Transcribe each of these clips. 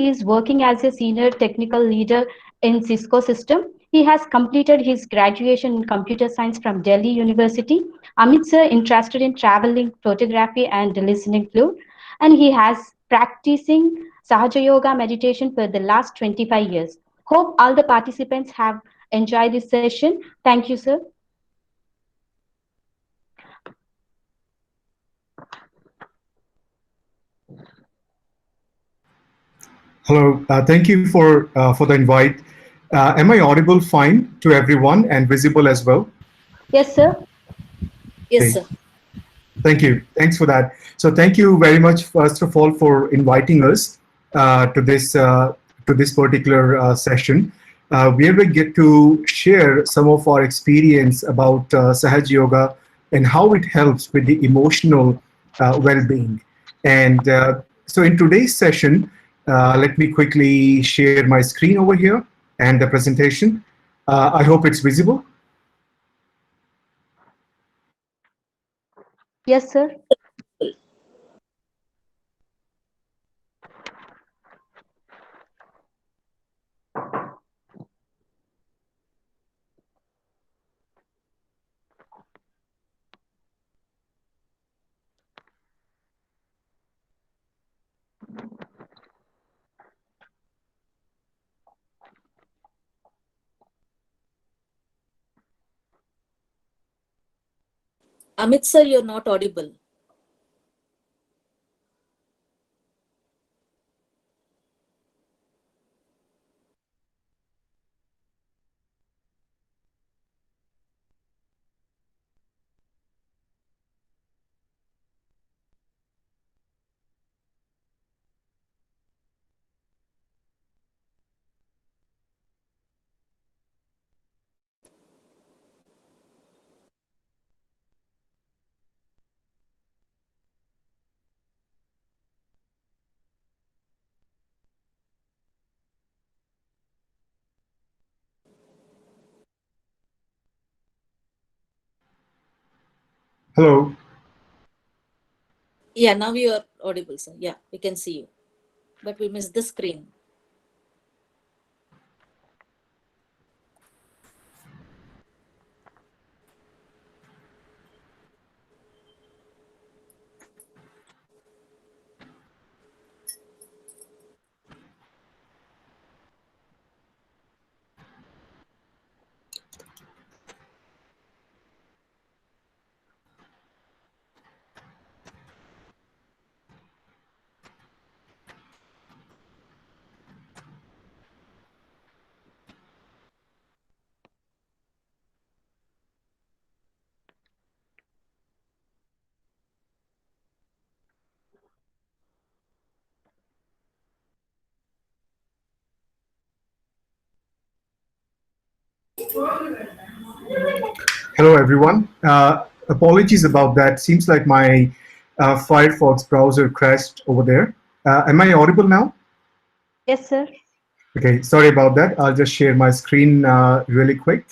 he is working as a senior technical leader in CISCO system. He has completed his graduation in computer science from Delhi University. Amit sir interested in traveling, photography, and listening flute, and he has practicing Sahaj Yoga meditation for the last 25 years. Hope all the participants have enjoyed this session. Thank you, sir. Hello, thank you for the invite. Am I audible fine to everyone and visible as well? Yes, sir. Yes, Okay, sir. thank you. Thanks for that. So thank you very much, first of all, for inviting us to this particular session, where we get to share some of our experience about Sahaj Yoga and how it helps with the emotional well-being. And so in today's session, let me quickly share my screen over here and the presentation. I hope it's visible. Yes, sir. Amit, sir, you're not audible. Hello. Yeah, now you are audible, sir. Yeah, we can see you. But we missed the screen. Hello, everyone. Apologies about that. Seems like my Firefox browser crashed over there. Am I audible now? Yes, sir. Okay, sorry about that. I'll just share my screen really quick.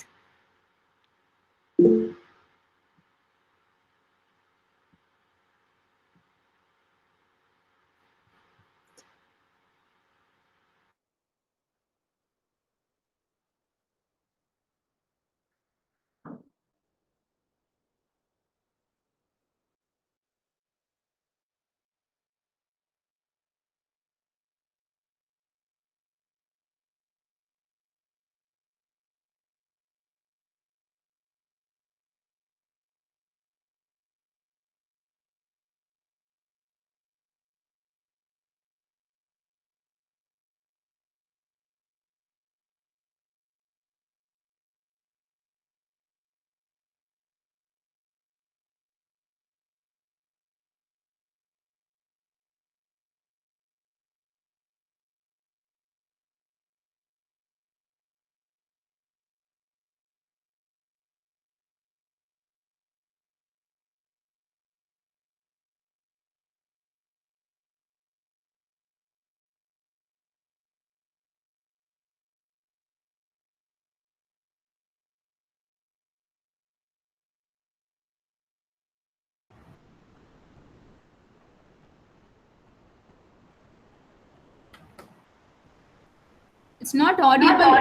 It's not audible.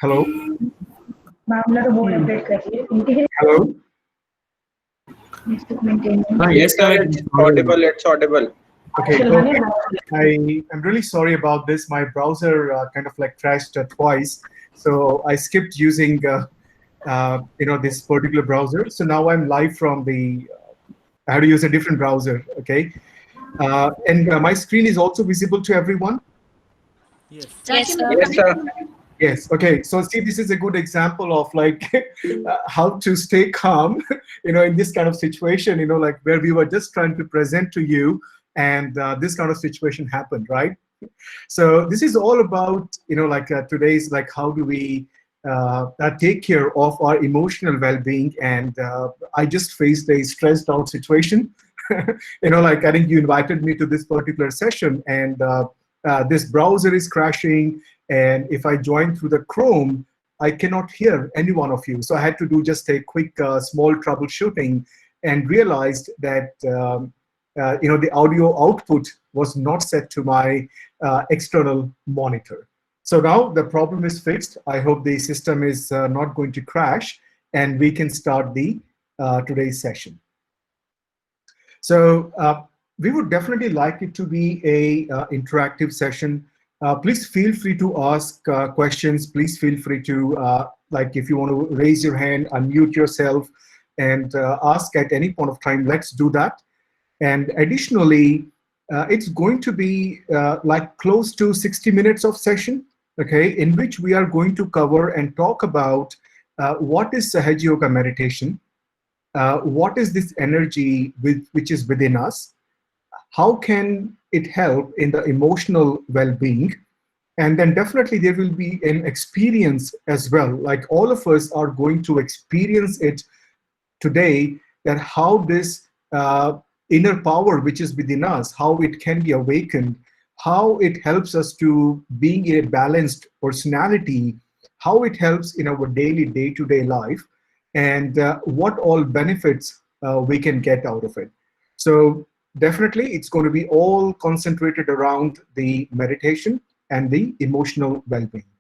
Hello? Hello? Yes, sir, it's audible. It's audible. Okay, so I am really sorry about this. My browser kind of like crashed twice, so I skipped using this particular browser. So now I'm live from the. I have to use a different browser. Okay, and my screen is also visible to everyone. Yes. Yes, sir. Yes, sir. Yes. Okay. So see, this is a good example of like how to stay calm, in this kind of situation, like where we were just trying to present to you, and this kind of situation happened, right? So this is all about, like today's like how do we take care of our emotional well-being, and I just faced a stressed out situation. Like I think you invited me to this particular session, and this browser is crashing, and if I join through the Chrome, I cannot hear any one of you. So I had to do just a quick small troubleshooting, and realized that the audio output was not set to my external monitor. So now the problem is fixed. I hope the system is not going to crash, and we can start the today's session. So we would definitely like it to be a interactive session. Please feel free to ask questions. Please feel free to, like if you want to raise your hand, unmute yourself, and ask at any point of time, let's do that. And additionally, it's going to be like close to 60 minutes of session, okay, in which we are going to cover and talk about what is Sahaj Yoga meditation, what is this energy which is within us, how can it help in the emotional well-being, and then definitely there will be an experience as well. Like all of us are going to experience it today, that how this inner power which is within us, how it can be awakened, how it helps us to being a balanced personality, how it helps in our daily day-to-day life, and what all benefits we can get out of it. So definitely it's going to be all concentrated around the meditation and the emotional well-being.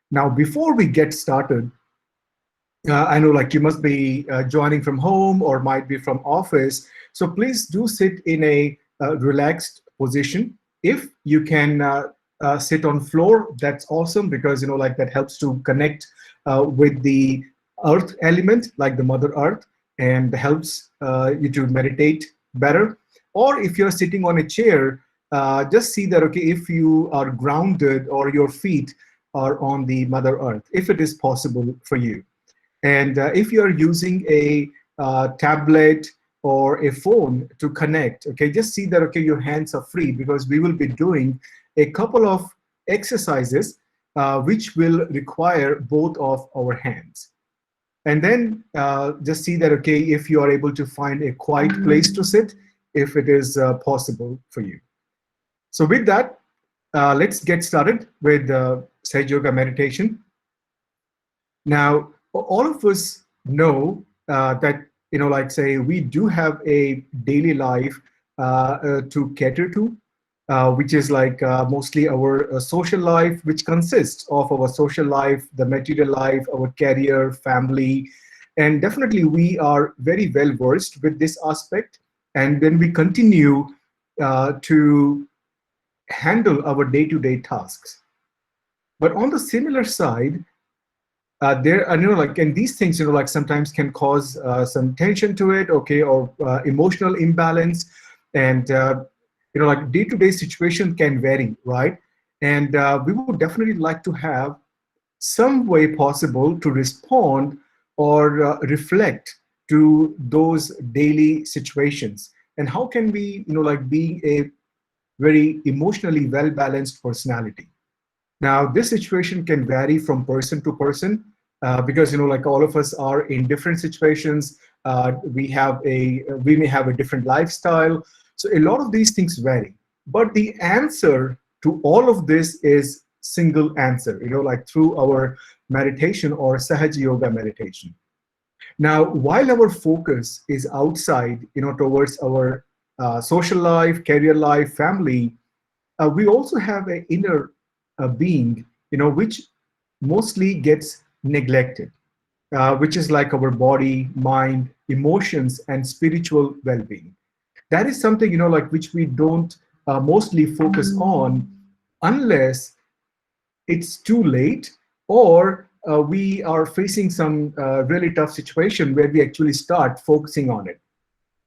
Now, before we get started, I know like you must be joining from home or might be from office. So please do sit in a relaxed position. If you can sit on floor, that's awesome, because like that helps to connect with the earth element, like the mother earth, and helps you to meditate better. Or if you're sitting on a chair, just see that, okay, if you are grounded or your feet are on the mother earth, if it is possible for you. And if you're using a tablet or a phone to connect, okay, just see that, okay, your hands are free, because we will be doing a couple of exercises which will require both of our hands. And then just see that, okay, if you are able to find a quiet place to sit, if it is possible for you. So with that, let's get started with Sahaj Yoga meditation. Now, all of us know that, like say, we do have a daily life to cater to, which is like mostly our social life, which consists of our social life, the material life, our career, family. And definitely we are very well versed with this aspect. And then we continue to handle our day-to-day tasks. But on the similar side, there are, like, and these things, like sometimes can cause some tension to it, okay, or emotional imbalance. And, like day-to-day situation can vary, right? And we would definitely like to have some way possible to respond or reflect to those daily situations. And how can we, like being a very emotionally well-balanced personality. Now, this situation can vary from person to person because, like all of us are in different situations. We may have a different lifestyle. So a lot of these things vary. But the answer to all of this is single answer, like through our meditation or Sahaj Yoga meditation. Now, while our focus is outside, towards our social life, career life, family, we also have an inner being, which mostly gets neglected, which is like our body, mind, emotions, and spiritual well-being. That is something, like which we don't mostly focus on unless it's too late, or we are facing some really tough situation where we actually start focusing on it.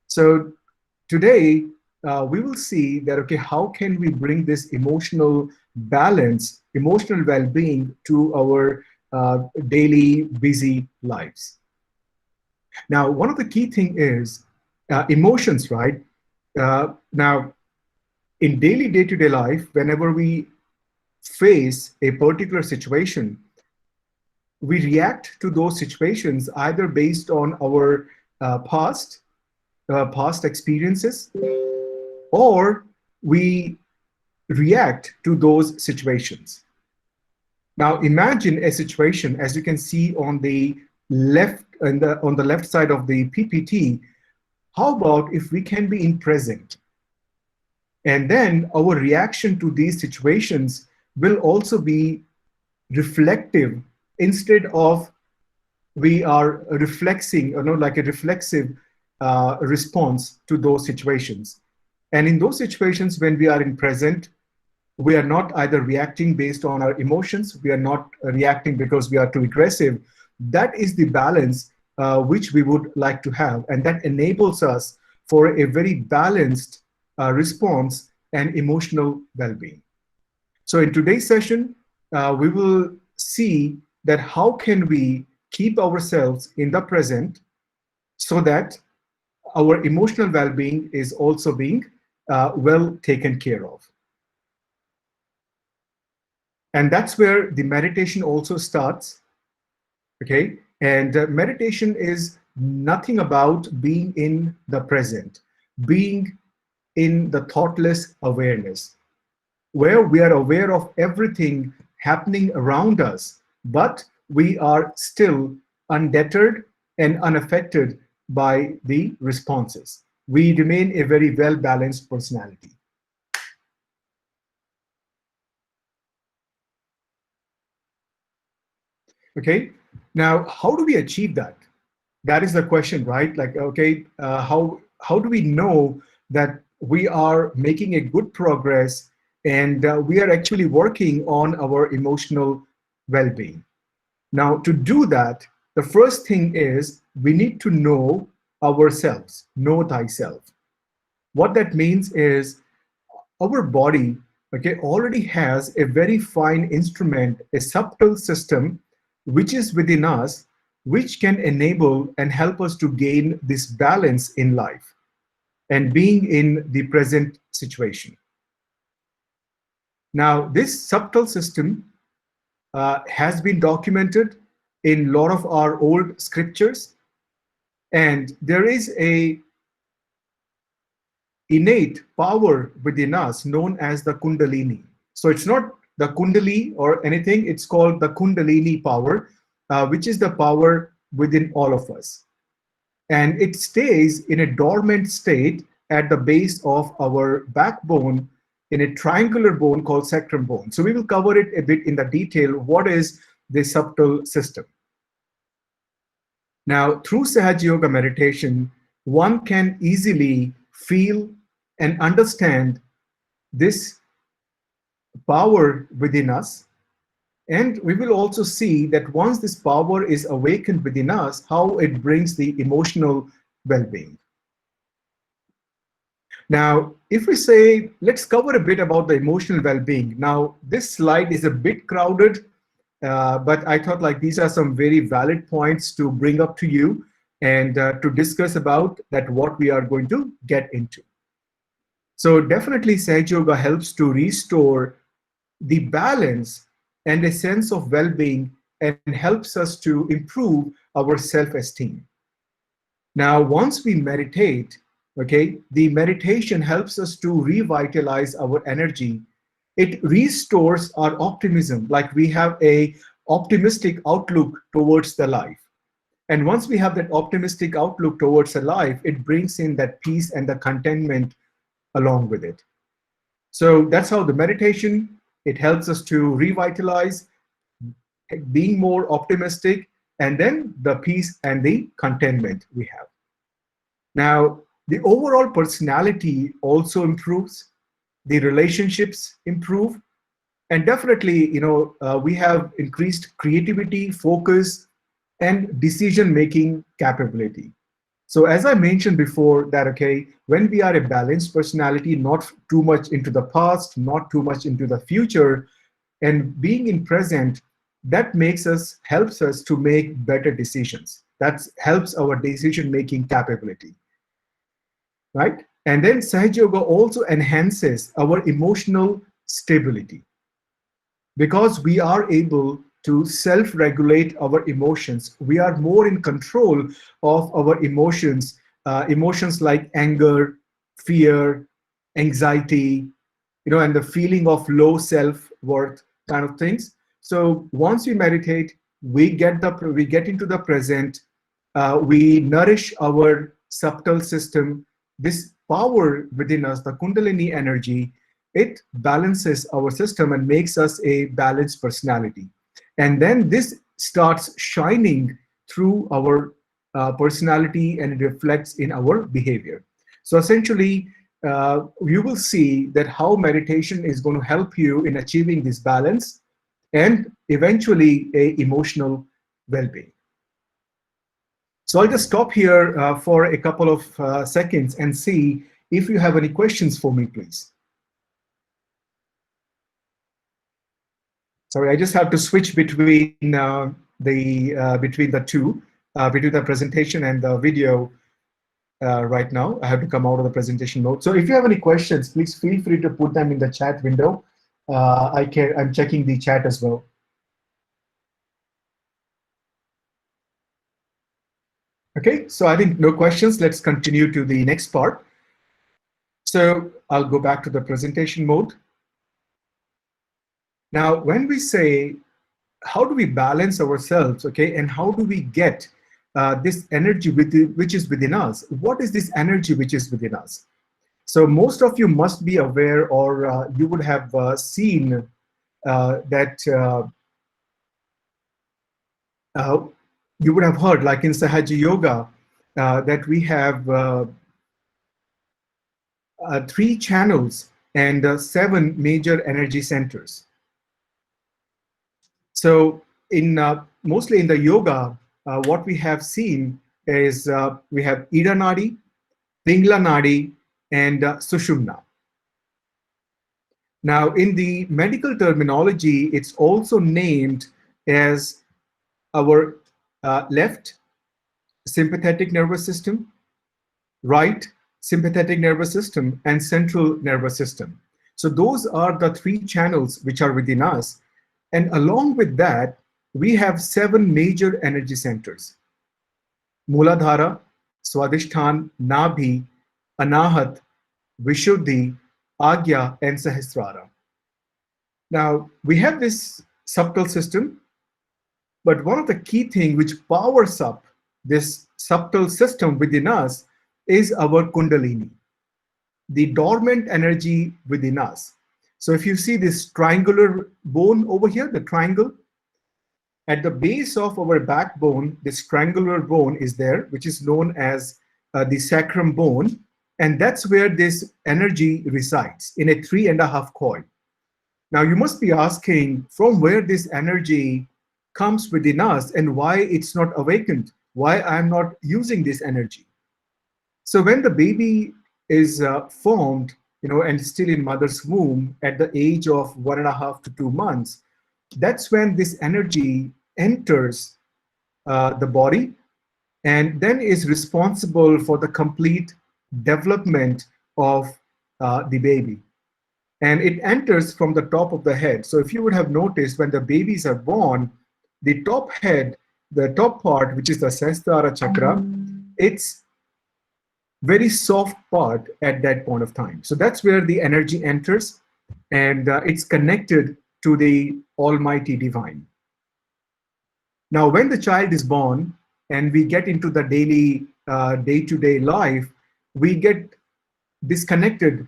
So today we will see that, okay, how can we bring this emotional balance, emotional well-being to our daily busy lives. Now, one of the key thing is emotions, right? Now, in daily day-to-day life, whenever we face a particular situation, we react to those situations either based on our past experiences, or we react to those situations. Now imagine a situation, as you can see on the left, on the left side of the PPT. How about if we can be in present, and then our reaction to these situations will also be reflective, instead of we are reflexing, like a reflexive response to those situations. And in those situations, when we are in present, we are not either reacting based on our emotions, we are not reacting because we are too aggressive. That is the balance which we would like to have, and that enables us for a very balanced response and emotional well-being. So in today's session, we will see that how can we keep ourselves in the present so that our emotional well-being is also being well taken care of. And that's where the meditation also starts, okay? And meditation is nothing about being in the present, being in the thoughtless awareness, where we are aware of everything happening around us, but we are still undeterred and unaffected by the responses. We remain a very well-balanced personality. Okay, now how do we achieve that? That is the question, right? Like, okay, how do we know that we are making a good progress and we are actually working on our emotional well-being? Now, to do that, the first thing is we need to know ourselves, know thyself. What that means is our body, okay, already has a very fine instrument, a subtle system, which is within us, which can enable and help us to gain this balance in life and being in the present situation. Now, this subtle system has been documented in a lot of our old scriptures, and there is a innate power within us known as the Kundalini. So it's not the Kundali or anything, it's called the Kundalini power, which is the power within all of us. And it stays in a dormant state at the base of our backbone in a triangular bone called sacrum bone. So we will cover it a bit in the detail. What is the subtle system? Now, through Sahaj Yoga meditation, one can easily feel and understand this power within us. And we will also see that once this power is awakened within us, how it brings the emotional well-being. Now, if we say, let's cover a bit about the emotional well-being. Now, this slide is a bit crowded, but I thought like these are some very valid points to bring up to you and to discuss about that what we are going to get into. So definitely Sahaj Yoga helps to restore the balance and a sense of well-being and helps us to improve our self-esteem. Now, once we meditate, okay, the meditation helps us to revitalize our energy. It restores our optimism, like we have a optimistic outlook towards the life. And once we have that optimistic outlook towards a life, it brings in that peace and the contentment along with it. So that's how the meditation, it helps us to revitalize, being more optimistic, and then the peace and the contentment we have. Now, the overall personality also improves, the relationships improve, and definitely, we have increased creativity, focus, and decision-making capability. So as I mentioned before that, okay, when we are a balanced personality, not too much into the past, not too much into the future, and being in present, that helps us to make better decisions. That helps our decision-making capability, right? And then Sahaj Yoga also enhances our emotional stability, because we are able to self-regulate our emotions. We are more in control of our emotions, emotions like anger, fear, anxiety, and the feeling of low self-worth kind of things. So once we meditate, we get into the present, we nourish our subtle system. This power within us, the Kundalini energy, it balances our system and makes us a balanced personality. And then this starts shining through our personality, and it reflects in our behavior. So essentially, you will see that how meditation is going to help you in achieving this balance and eventually a emotional well-being. So I'll just stop here for a couple of seconds and see if you have any questions for me, please. Sorry, I just have to switch between the two, between the presentation and the video right now. I have to come out of the presentation mode. So if you have any questions, please feel free to put them in the chat window. I'm checking the chat as well. Okay, so I think no questions. Let's continue to the next part. So I'll go back to the presentation mode. Now, when we say, how do we balance ourselves, okay, and how do we get this energy which is within us? What is this energy which is within us? So most of you must be aware, or you would have seen that you would have heard, like in Sahaj Yoga, that we have 3 channels and 7 major energy centers. So mostly in the yoga, what we have seen is we have Ida Nadi, Pingla Nadi, and Sushumna. Now, in the medical terminology, it's also named as our left sympathetic nervous system, right sympathetic nervous system, and central nervous system. So those are the 3 channels which are within us. And along with that, we have 7 major energy centers: Muladhara, Swadhisthana, Nabhi, Anahat, Vishuddhi, Agya, and Sahasrara. Now, we have this subtle system, but one of the key things which powers up this subtle system within us is our Kundalini, the dormant energy within us. So if you see this triangular bone over here, the triangle, at the base of our backbone, this triangular bone is there, which is known as the sacrum bone. And that's where this energy resides, in a 3.5 coil. Now you must be asking from where this energy comes within us and why it's not awakened, why I'm not using this energy. So when the baby is formed, and still in mother's womb at the age of 1.5 to 2 months, that's when this energy enters the body and then is responsible for the complete development of the baby. And it enters from the top of the head. So if you would have noticed, when the babies are born, the top head, the top part, which is the Sahasrara chakra, it's very soft part at that point of time. So that's where the energy enters, and it's connected to the Almighty Divine. Now, when the child is born, and we get into the daily day-to-day life, we get disconnected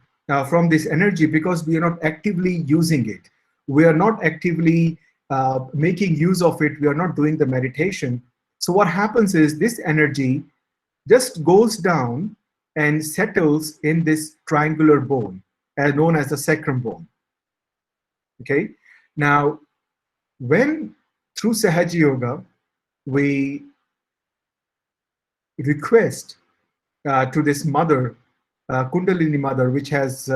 from this energy because we are not actively using it. We are not actively making use of it. We are not doing the meditation. So what happens is this energy just goes down and settles in this triangular bone, known as the sacrum bone. Okay. Now, when through Sahaj Yoga, we request to this mother, Kundalini mother, which has,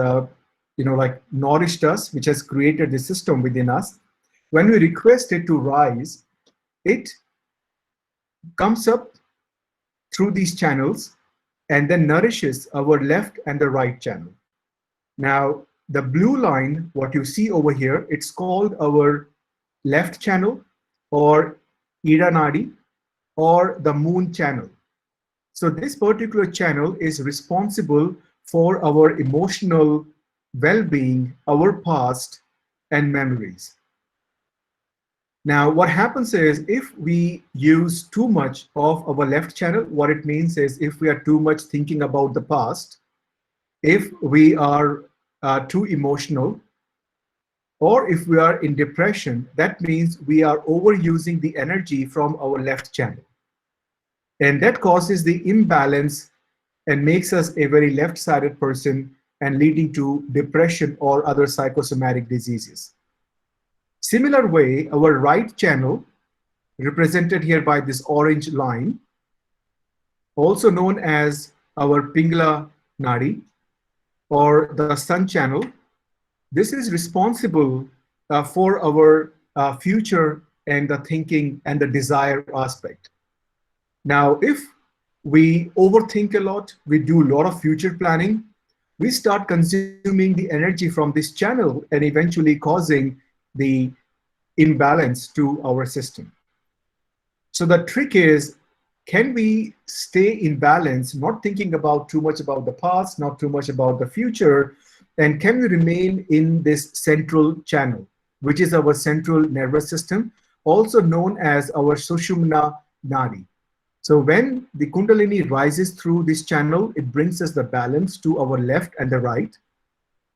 like nourished us, which has created the system within us. When we request it to rise, it comes up through these channels and then nourishes our left and the right channel. Now, the blue line, what you see over here, it's called our left channel or Ida Nadi or the moon channel. So this particular channel is responsible for our emotional well-being, our past, and memories. Now, what happens is if we use too much of our left channel, what it means is if we are too much thinking about the past, if we are too emotional, or if we are in depression, that means we are overusing the energy from our left channel. And that causes the imbalance and makes us a very left-sided person and leading to depression or other psychosomatic diseases. Similar way, our right channel, represented here by this orange line, also known as our Pingala Nadi or the sun channel, this is responsible for our future and the thinking and the desire aspect. Now, if we overthink a lot, we do a lot of future planning, we start consuming the energy from this channel and eventually causing the imbalance to our system. So the trick is, can we stay in balance, not thinking about too much about the past, not too much about the future, and can we remain in this central channel, which is our central nervous system, also known as our Sushumna Nadi. So when the Kundalini rises through this channel, it brings us the balance to our left and the right,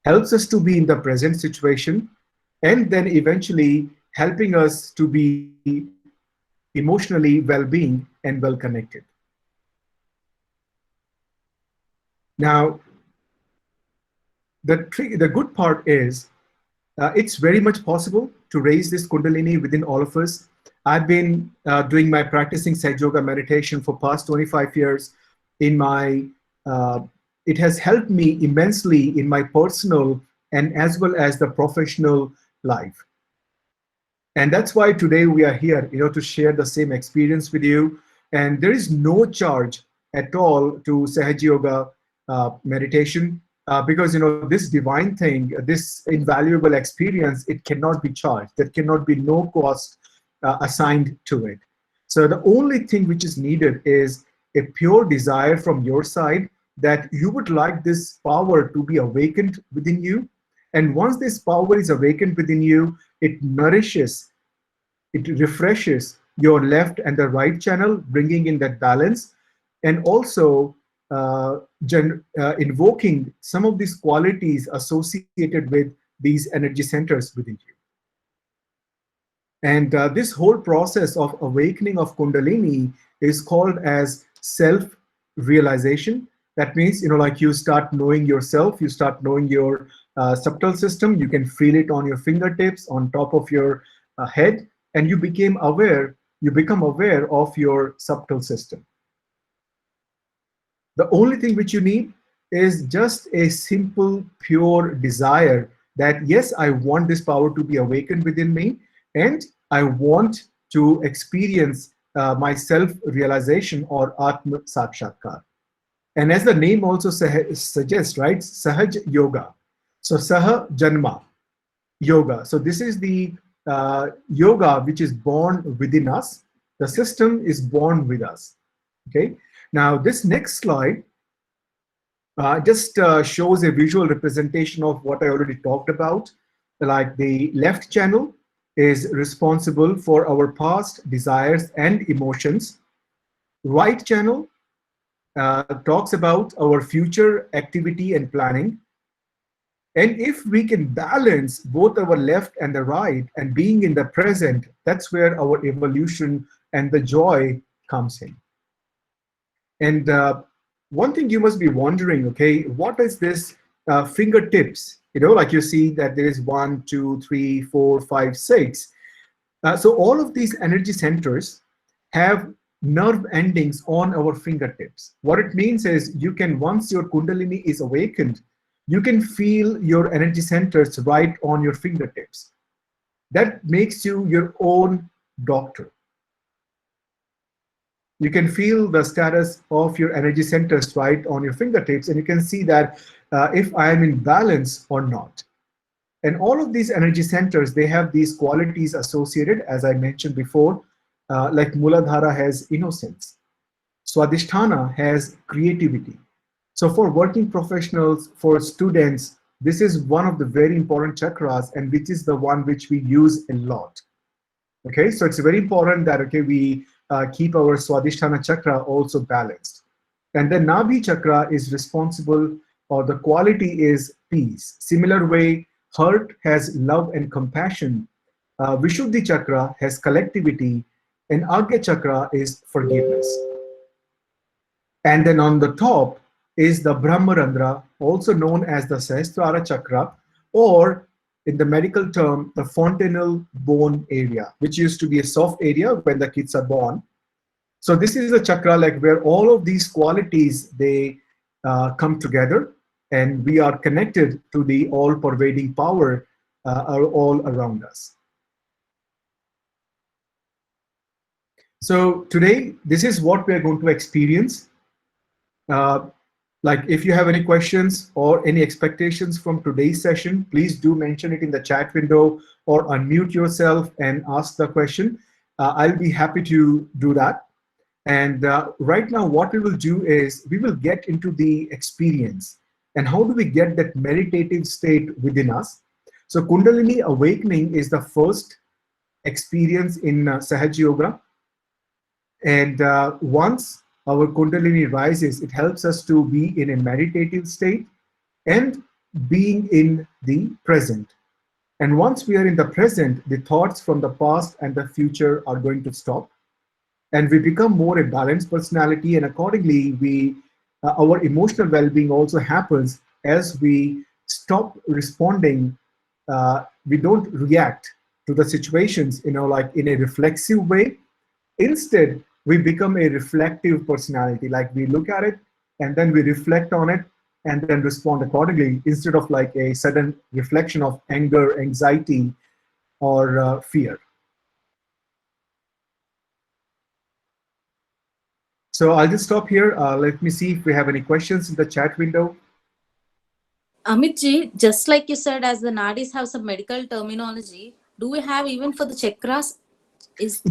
helps us to be in the present situation, and then eventually helping us to be emotionally well-being and well-connected. Now, the good part is it's very much possible to raise this Kundalini within all of us. I've been doing my practicing Sahaj Yoga meditation for past 25 years. It has helped me immensely in my personal and as well as the professional life. And that's why today we are here, to share the same experience with you. And there is no charge at all to Sahaj Yoga meditation because, this divine thing, this invaluable experience, it cannot be charged. There cannot be no cost assigned to it. So the only thing which is needed is a pure desire from your side that you would like this power to be awakened within you. And once this power is awakened within you, it nourishes, it refreshes your left and the right channel, bringing in that balance, and also invoking some of these qualities associated with these energy centers within you. And this whole process of awakening of Kundalini is called as self-realization. That means, like you start knowing yourself, you start knowing your subtle system, you can feel it on your fingertips, on top of your head, and you become aware of your subtle system. The only thing which you need is just a simple, pure desire that, yes, I want this power to be awakened within me, and I want to experience my self-realization or Atma Sakshatkar. And as the name also suggests, right, Sahaj Yoga. So Saha Janma Yoga. So this is the yoga which is born within us. The system is born with us. Okay. Now this next slide just shows a visual representation of what I already talked about. Like the left channel is responsible for our past desires and emotions. Right channel talks about our future activity and planning. And if we can balance both our left and the right and being in the present, that's where our evolution and the joy comes in. And one thing you must be wondering, okay, what is this fingertips? You know, like you see that there is 1, 2, 3, 4, 5, 6. So all of these energy centers have nerve endings on our fingertips. What it means is you can, once your Kundalini is awakened, you can feel your energy centers right on your fingertips. That makes you your own doctor. You can feel the status of your energy centers right on your fingertips, and you can see that if I am in balance or not. And all of these energy centers, they have these qualities associated, as I mentioned before, like Muladhara has innocence. Swadhisthana has creativity. So for working professionals, for students, this is one of the very important chakras, and which is the one which we use a lot. Okay, so it's very important that, okay, we keep our Swadhisthana chakra also balanced. And then Nabhi chakra is responsible, or the quality is peace. Similar way, heart has love and compassion. Vishuddhi chakra has collectivity, and Agya chakra is forgiveness. And then on the top is the Brahmarandra, also known as the Sahasrara chakra, or in the medical term, the fontanel bone area, which used to be a soft area when the kids are born. So this is a chakra like where all of these qualities, they come together, and we are connected to the all-pervading power all around us. So today, this is what we are going to experience. Like if you have any questions or any expectations from today's session, please do mention it in the chat window or unmute yourself and ask the question. I'll be happy to do that. And right now, what we will do is we will get into the experience. And how do we get that meditative state within us? So Kundalini awakening is the first experience in Sahaj Yoga. And once our Kundalini rises, it helps us to be in a meditative state and being in the present. And once we are in the present, the thoughts from the past and the future are going to stop. And we become more a balanced personality, and accordingly, our emotional well-being also happens as we stop responding. We don't react to the situations, like in a reflexive way. Instead, we become a reflective personality. Like we look at it, and then we reflect on it, and then respond accordingly, instead of like a sudden reflection of anger, anxiety, or fear. So I'll just stop here. Let me see if we have any questions in the chat window. Amit ji, just like you said, as the nadis have some medical terminology, do we have even for the chakras?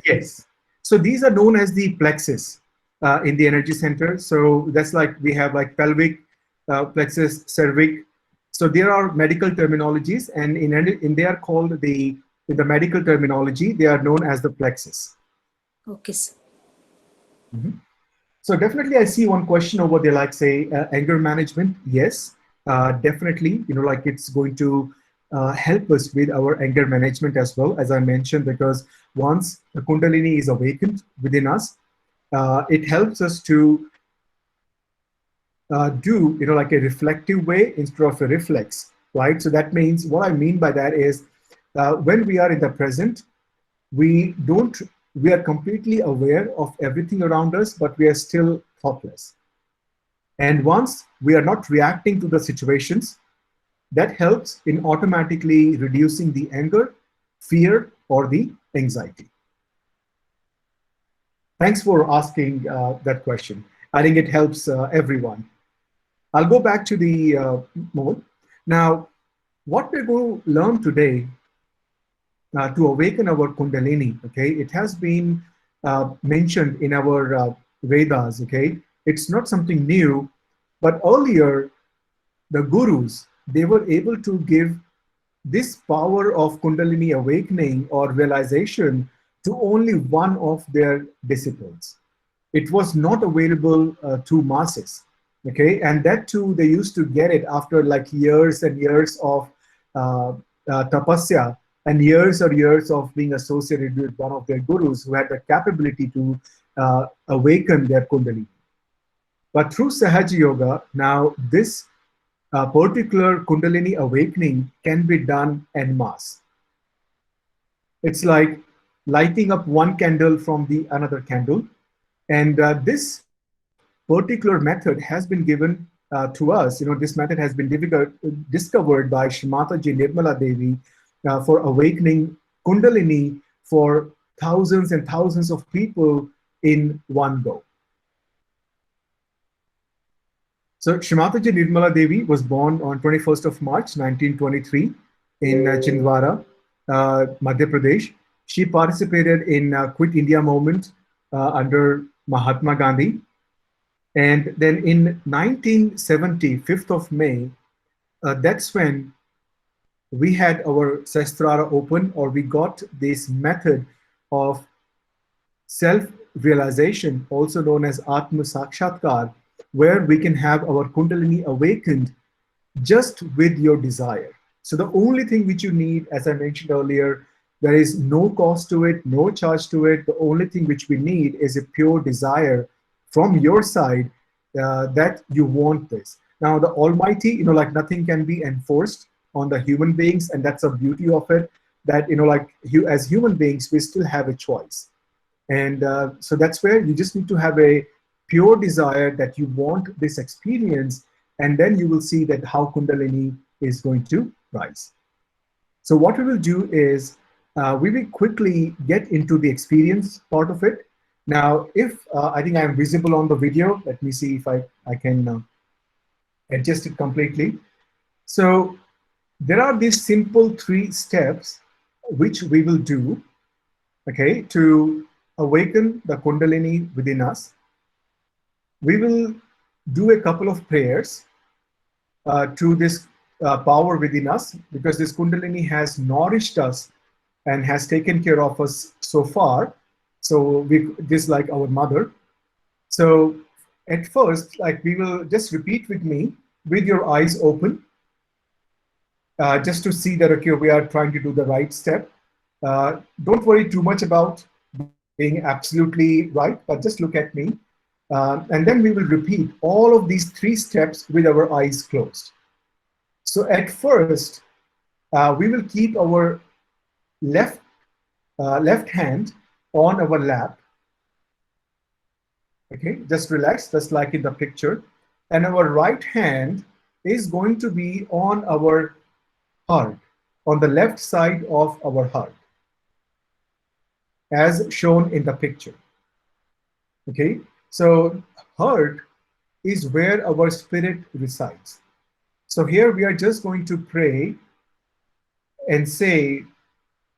Yes. So these are known as the plexus in the energy center. So that's like we have like pelvic, plexus, cervic. So there are medical terminologies, and in they are called in the medical terminology, they are known as the plexus. Okay, sir. Mm-hmm. So definitely, I see one question over there, like say anger management. Yes, definitely. Like it's going to help us with our anger management as well, as I mentioned, because once the Kundalini is awakened within us, it helps us to do, like a reflective way instead of a reflex, right? So that means, what I mean by that is when we are in the present, we are completely aware of everything around us, but we are still thoughtless. And once we are not reacting to the situations, that helps in automatically reducing the anger, fear, or the anxiety. Thanks for asking that question. I think it helps everyone. I'll go back to the mode. Now, what we're going to learn today to awaken our Kundalini, okay, it has been mentioned in our Vedas, okay? It's not something new, but earlier, the gurus, they were able to give this power of Kundalini awakening or realization to only one of their disciples. It was not available to masses. Okay, and that too, they used to get it after like years and years of uh, tapasya, and years or years of being associated with one of their gurus who had the capability to awaken their kundalini. But through Sahaj Yoga, now this particular kundalini awakening can be done en masse. It's like lighting up one candle from the another candle. And this particular method has been given to us. This method has been discovered by Shrimataji Nirmala Devi for awakening Kundalini for thousands and thousands of people in one go. So Shrimataji Nirmala Devi was born on 21st of March 1923 in Chindwara, Madhya Pradesh. She participated in Quit India movement under Mahatma Gandhi. And then in 1970, 5th of May, that's when we had our Sastrara open, or we got this method of self-realization, also known as Atma Sakshatkar, where we can have our Kundalini awakened just with your desire. So the only thing which you need, as I mentioned earlier, there is no cost to it, no charge to it. The only thing which we need is a pure desire from your side that you want this. Now, the Almighty, like nothing can be enforced on the human beings, and that's the beauty of it, that, like you as human beings, we still have a choice. And so that's where you just need to have a pure desire that you want this experience, and then you will see that how Kundalini is going to rise. So what we will do is we will quickly get into the experience part of it. Now, if I think I'm visible on the video, let me see if I can adjust it completely. So there are these simple 3 steps which we will do, okay, to awaken the Kundalini within us. We will do a couple of prayers to this power within us, because this Kundalini has nourished us and has taken care of us so far. So this is like our mother. So at first, like, we will just repeat with me with your eyes open, just to see that, okay, we are trying to do the right step. Don't worry too much about being absolutely right, but just look at me. And then we will repeat all of these 3 steps with our eyes closed. So at first, we will keep our left hand on our lap. Okay, just relax, just like in the picture. And our right hand is going to be on our heart, on the left side of our heart, as shown in the picture. Okay, so heart is where our spirit resides. So here we are just going to pray and say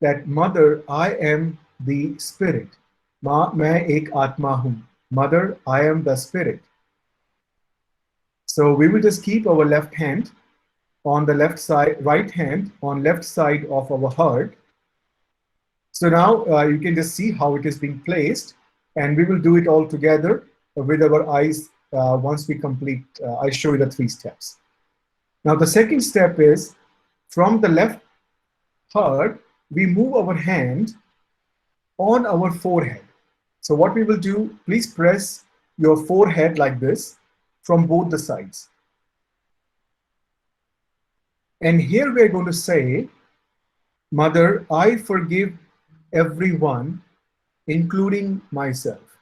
that, Mother, I am the spirit. Ma main ek atma hu. Mother, I am the spirit. So we will just keep our left hand on the left side, right hand on left side of our heart. So now you can just see how it is being placed, and we will do it all together with our eyes once we complete. I'll show you the 3 steps. Now the second step is, from the left heart, we move our hand on our forehead. So what we will do, please press your forehead like this from both the sides. And here we're going to say, Mother, I forgive everyone, including myself.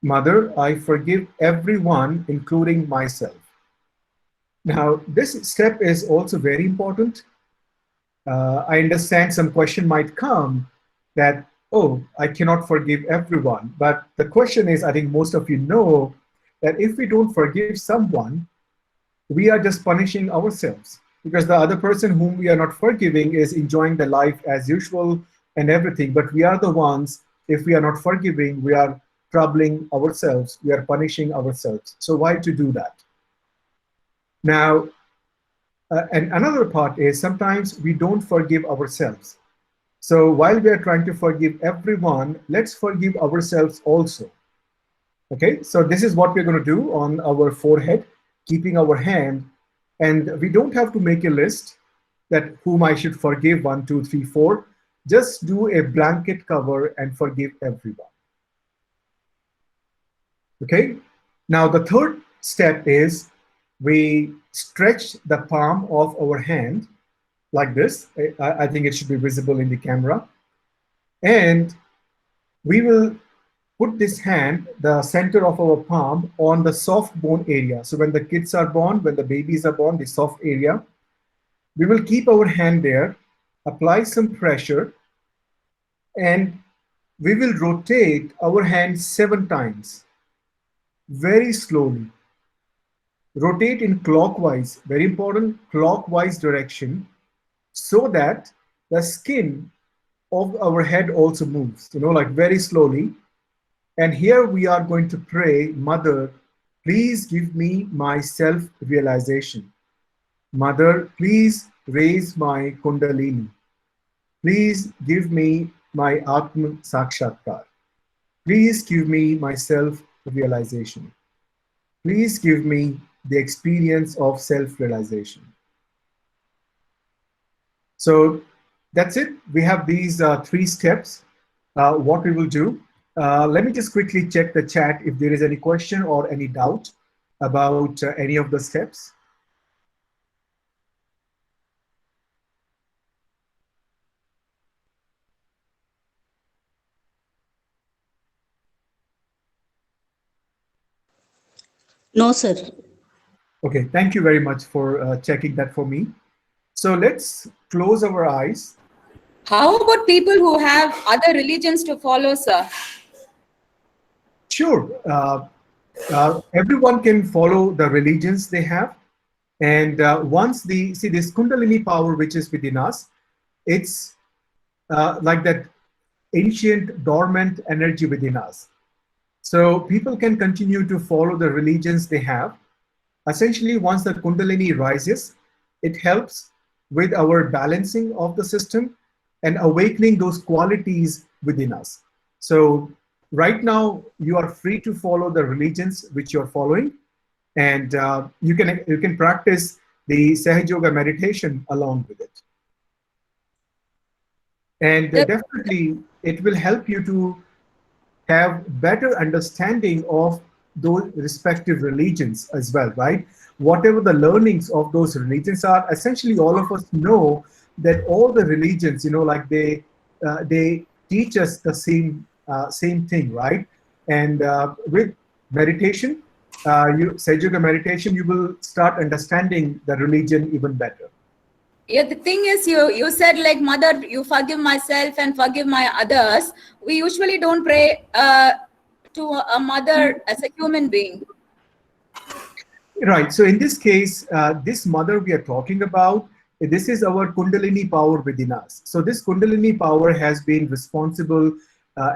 Mother, I forgive everyone, including myself. Now, this step is also very important. I understand some question might come that, oh, I cannot forgive everyone. But the question is, I think most of you know that if we don't forgive someone, we are just punishing ourselves, because the other person whom we are not forgiving is enjoying the life as usual and everything. But we are the ones, if we are not forgiving, we are troubling ourselves, we are punishing ourselves. So why to do that? Now, and another part is, sometimes we don't forgive ourselves. So while we are trying to forgive everyone, let's forgive ourselves also. Okay, so this is what we're going to do on our forehead, keeping our hand, and we don't have to make a list that whom I should forgive, 1, 2, 3, 4. Just do a blanket cover and forgive everyone. Okay, now the third step is we stretch the palm of our hand like this. I think it should be visible in the camera. And we will put this hand, the center of our palm, on the soft bone area. So when the kids are born, when the babies are born, the soft area, we will keep our hand there, apply some pressure, and we will rotate our hand 7 times, very slowly. Rotate in clockwise, very important, clockwise direction, so that the skin of our head also moves, like very slowly. And here we are going to pray, Mother, please give me my self-realization. Mother, please raise my Kundalini. Please give me my Atma Sakshatkar. Please give me my self-realization. Please give me the experience of self-realization. So that's it. We have these 3 steps. What we will do. Let me just quickly check the chat if there is any question or any doubt about any of the steps. No, sir. Okay, thank you very much for checking that for me. So let's close our eyes. How about people who have other religions to follow, sir? Sure, everyone can follow the religions they have. And once see this Kundalini power which is within us, it's like that ancient dormant energy within us. So people can continue to follow the religions they have. Essentially, once the Kundalini rises, it helps with our balancing of the system and awakening those qualities within us. So right now, you are free to follow the religions which you're following, and you can practice the Sahaj Yoga meditation along with it. And definitely, it will help you to have better understanding of those respective religions as well, right? Whatever the learnings of those religions are, essentially all of us know that all the religions, like they teach us the same thing, right? And with meditation, Sahaj Yoga meditation, you will start understanding the religion even better. Yeah, the thing is, you said like, Mother, you forgive myself and forgive my others. We usually don't pray to a mother as a human being. Right. So in this case, this mother we are talking about, this is our Kundalini power within us. So this Kundalini power has been responsible,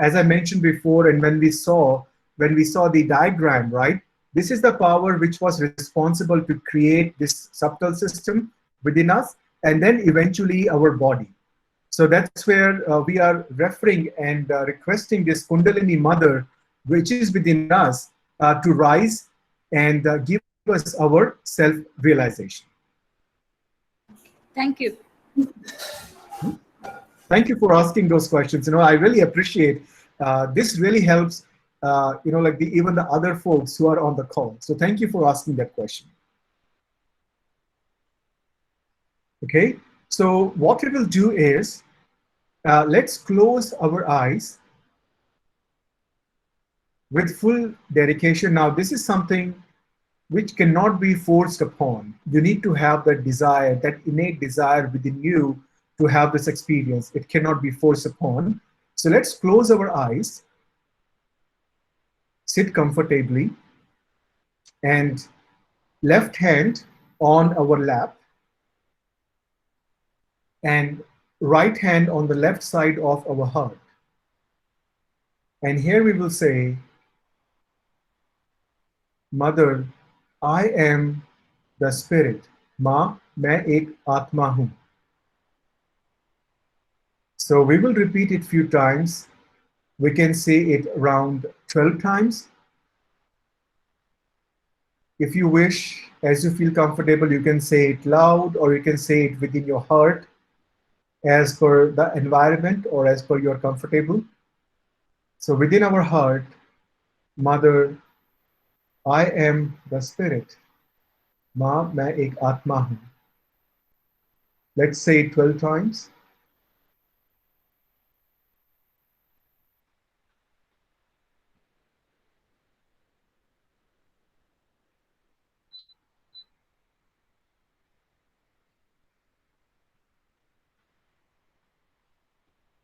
as I mentioned before, and when we saw the diagram, right? This is the power which was responsible to create this subtle system within us, and then eventually our body. So that's where we are referring and requesting this Kundalini mother, which is within us, to rise and give us our self-realization. Thank you. Thank you for asking those questions. I really appreciate this. Really helps. Like even the other folks who are on the call. So thank you for asking that question. Okay. So what we will do is let's close our eyes with full dedication. Now, this is something which cannot be forced upon. You need to have that desire, that innate desire within you to have this experience. It cannot be forced upon. So let's close our eyes, sit comfortably, and left hand on our lap, and right hand on the left side of our heart. And here we will say, Mother, I am the spirit. माँ, मैं एक आत्मा हूँ. So we will repeat it few times. We can say it around 12 times. If you wish, as you feel comfortable, you can say it loud or you can say it within your heart as per the environment or as per your comfortable. So within our heart, Mother, I am the spirit. माँ मैं एक आत्मा हूँ. Let's say it 12 times.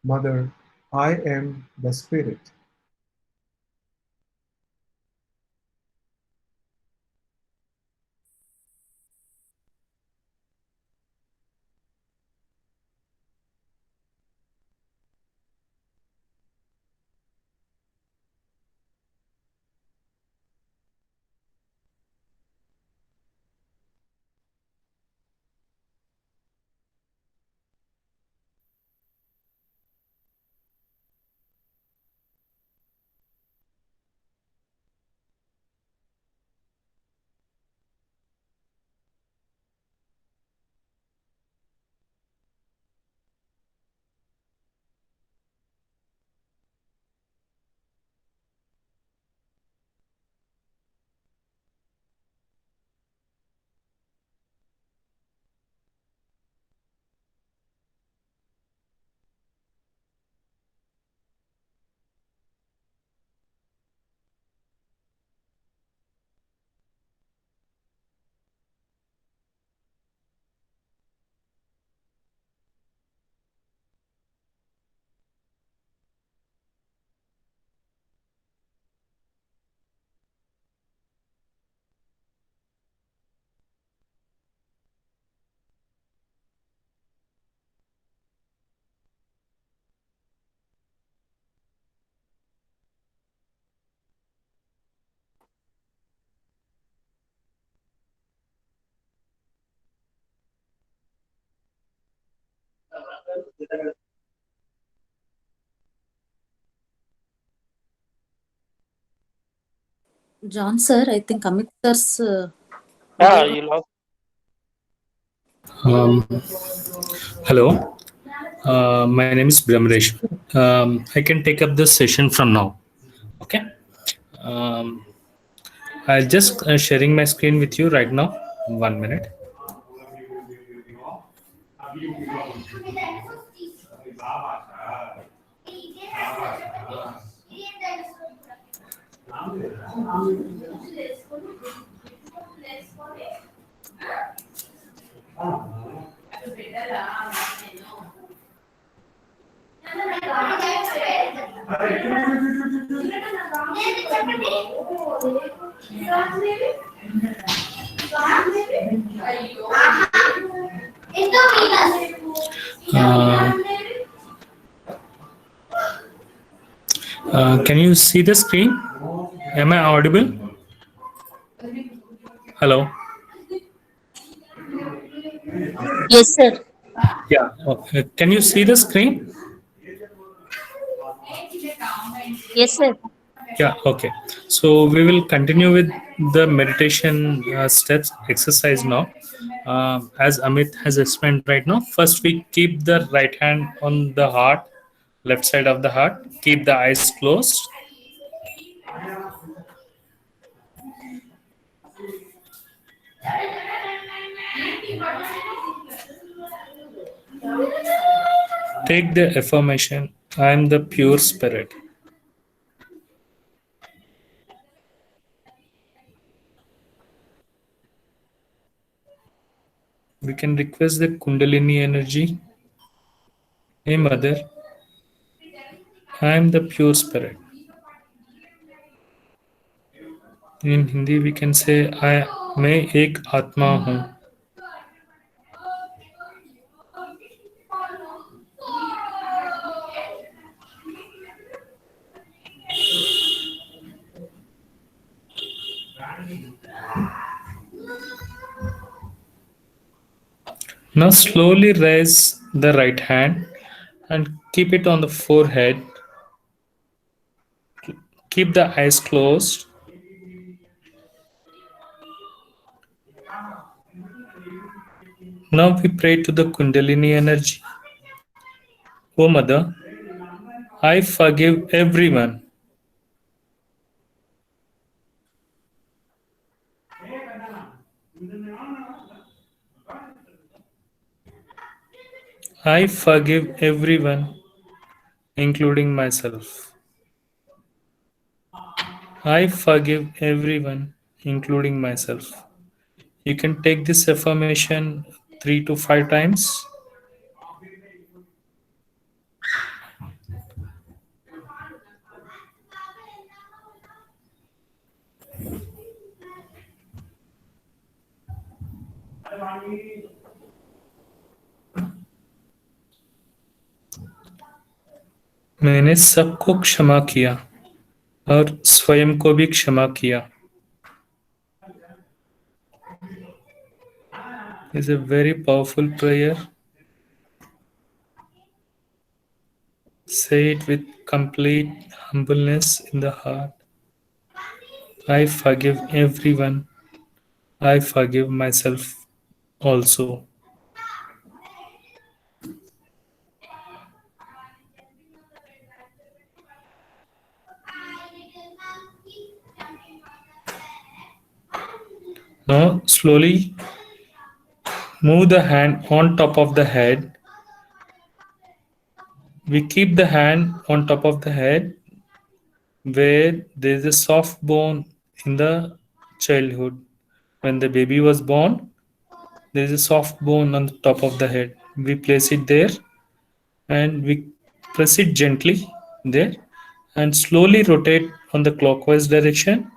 Mother, I am the spirit. John sir, I think Amit sir's Yeah, video. you lost. Um, Hello, my name is Brahmaresh. I can take up this session from now. Okay. Um, I'll just sharing my screen with you right now. 1 minute. Uh, can you see the screen? Am I audible? Hello. Yes, sir. Yeah. Can you see the screen? Yes, sir. Yeah, okay. So we will continue with the meditation steps exercise now. As Amit has explained right now, first we keep the right hand on the heart, left side of the heart, keep the eyes closed. Take the affirmation, I am the pure spirit. We can request the Kundalini energy. Hey mother, I am the pure spirit. In Hindi we can say मैं एक आत्मा हूँ. Now slowly raise the right hand and keep it on the forehead. Keep the eyes closed. Now we pray to the Kundalini energy. O Mother, I forgive everyone. I forgive everyone, including myself. I forgive everyone, including myself. You can take this affirmation 3 to 5 times. मैंने सबको क्षमा किया और स्वयं को भी क्षमा किया. Is a very powerful prayer. Say it with complete humbleness in the heart. I forgive everyone. I forgive myself also. Now slowly move the hand on top of the head. We keep the hand on top of the head where there is a soft bone in the childhood. When the baby was born, there is a soft bone on the top of the head. We place it there and we press it gently there and slowly rotate on the clockwise direction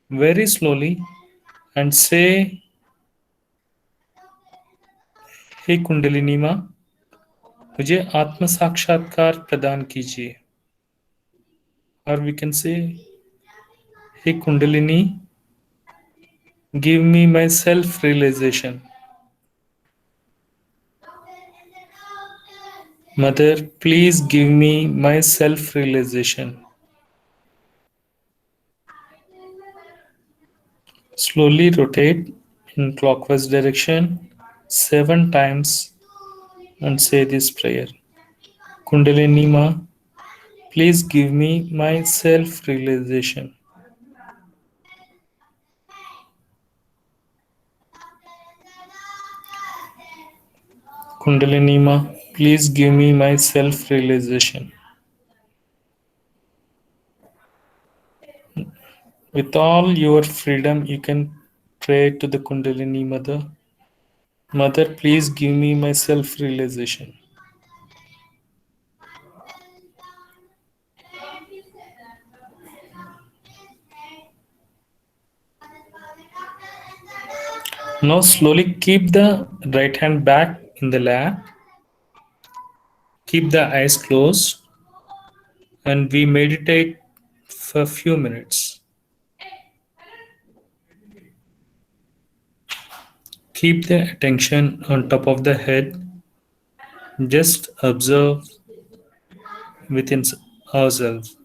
very slowly and say, हे कुंडलिनी माँ, मुझे आत्म साक्षात्कार प्रदान कीजिए. Or we can say, hey Kundalini, give me my self-realization. Mother, please give me my self-realization. Slowly rotate in clockwise direction 7 times and say this prayer. Kundalini Ma, please give me my self-realization. Kundalini Ma, please give me my self-realization. With all your freedom, you can pray to the Kundalini Mother. Mother, please give me my self-realization. Now slowly keep the right hand back in the lap. Keep the eyes closed and we meditate for a few minutes. Keep the attention on top of the head. Just observe within ourselves.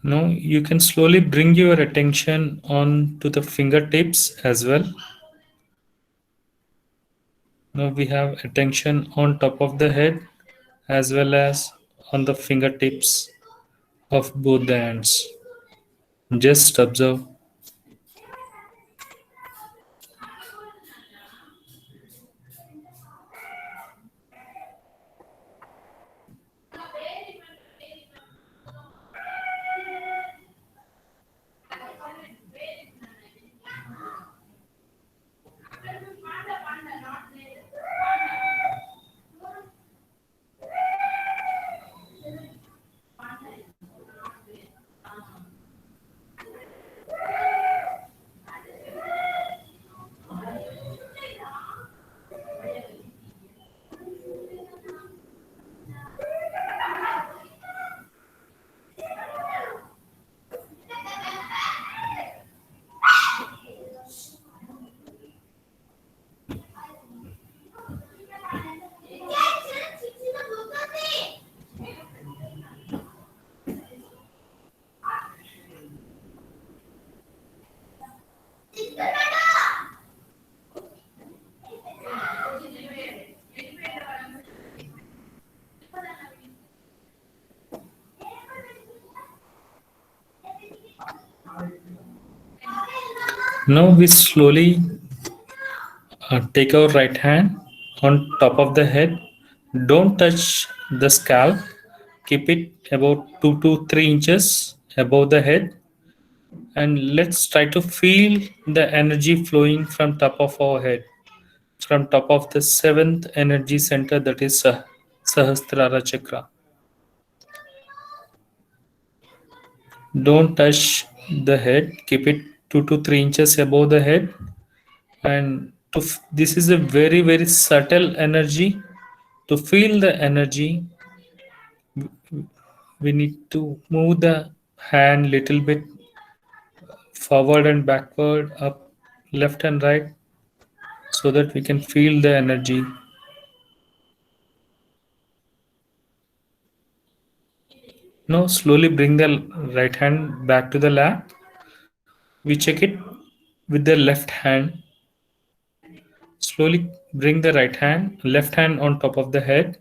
Now you can slowly bring your attention on to the fingertips as well. Now we have attention on top of the head as well as on the fingertips of both the hands. Just observe. Now we slowly take our right hand on top of the head. Don't touch the scalp. Keep it about 2 to 3 inches above the head. And let's try to feel the energy flowing from top of our head, from top of the seventh energy center, that is Sahasrara chakra. Don't touch the head. Keep it 2 to 3 inches above the head. And this is a very, very subtle energy. To feel the energy, we need to move the hand little bit forward and backward, up, left and right, so that we can feel the energy. Now slowly bring the right hand back to the lap. We check it with the left hand. Slowly bring the left hand on top of the head.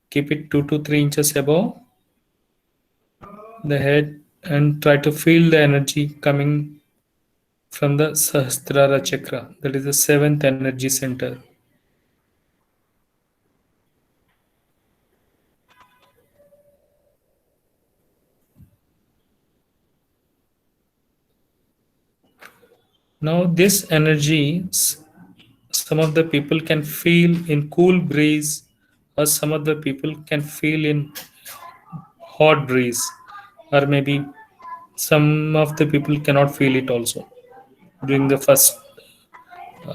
Keep it 2 to 3 inches above the head and try to feel the energy coming from the Sahasrara chakra, that is the seventh energy center. Now this energy, some of the people can feel in cool breeze, or some of the people can feel in hot breeze, or maybe some of the people cannot feel it also during the first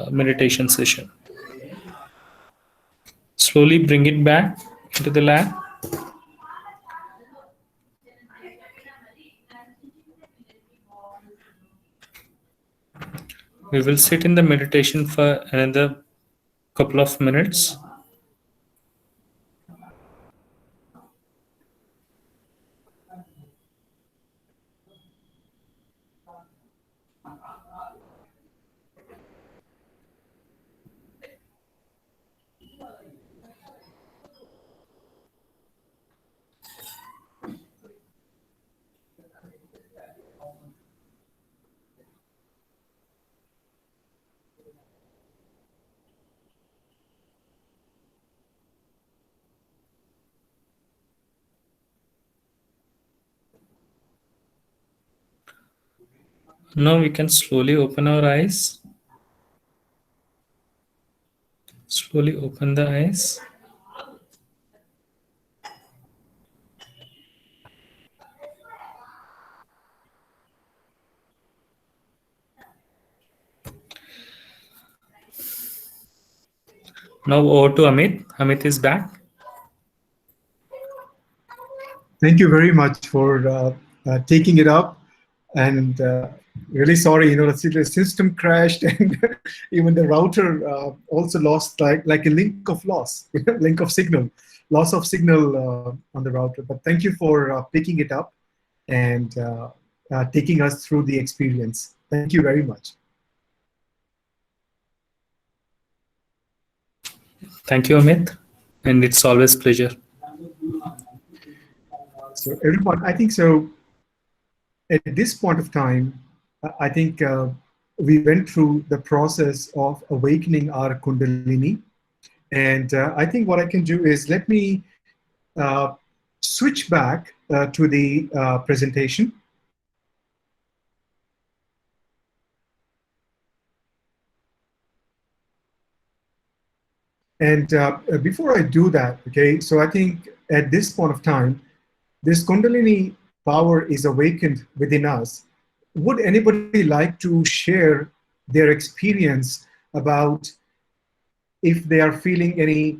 meditation session. Slowly bring it back into the lap. We will sit in the meditation for another couple of minutes. Now we can slowly open our eyes. Slowly open the eyes. Now over to Amit. Amit is back. Thank you very much for taking it up, and really sorry, the system crashed, and even the router also lost like a link of loss, link of signal, loss of signal on the router. But thank you for picking it up and taking us through the experience. Thank you very much. Thank you, Amit, and it's always a pleasure. So everyone, I think so. At this point of time, I think we went through the process of awakening our Kundalini. And I think what I can do is let me switch back to the presentation. And before I do that, okay, so I think at this point of time, this Kundalini power is awakened within us. Would anybody like to share their experience about if they are feeling any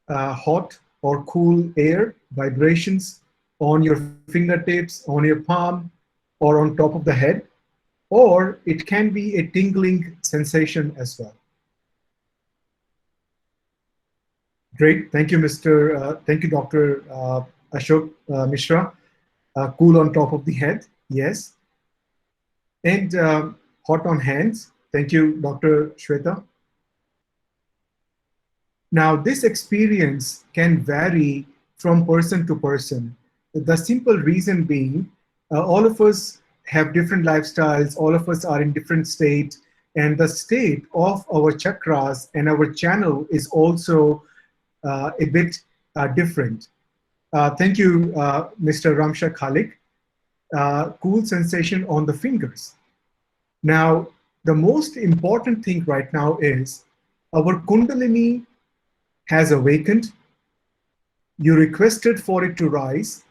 hot or cool air vibrations on your fingertips, on your palm, or on top of the head? Or it can be a tingling sensation as well. Great, thank you, thank you, Dr. Ashok Mishra. Cool on top of the head, yes. And hot on hands. Thank you, Dr. Shweta. Now, this experience can vary from person to person. The simple reason being, all of us have different lifestyles. All of us are in different states, and the state of our chakras and our channel is also a bit different. Thank you, Mr. Ramsha Khalik. Cool sensation on the fingers. Now, the most important thing right now is our Kundalini has awakened. You requested for it to rise,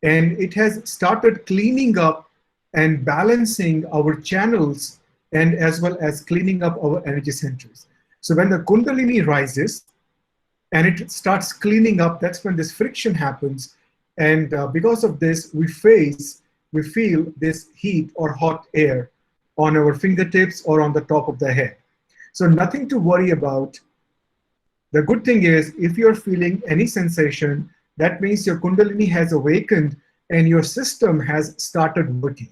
and it has started cleaning up and balancing our channels, and as well as cleaning up our energy centers. So when the Kundalini rises and it starts cleaning up, that's when this friction happens. And because of this, we feel this heat or hot air on our fingertips or on the top of the head. So nothing to worry about. The good thing is, if you're feeling any sensation, that means your Kundalini has awakened and your system has started working.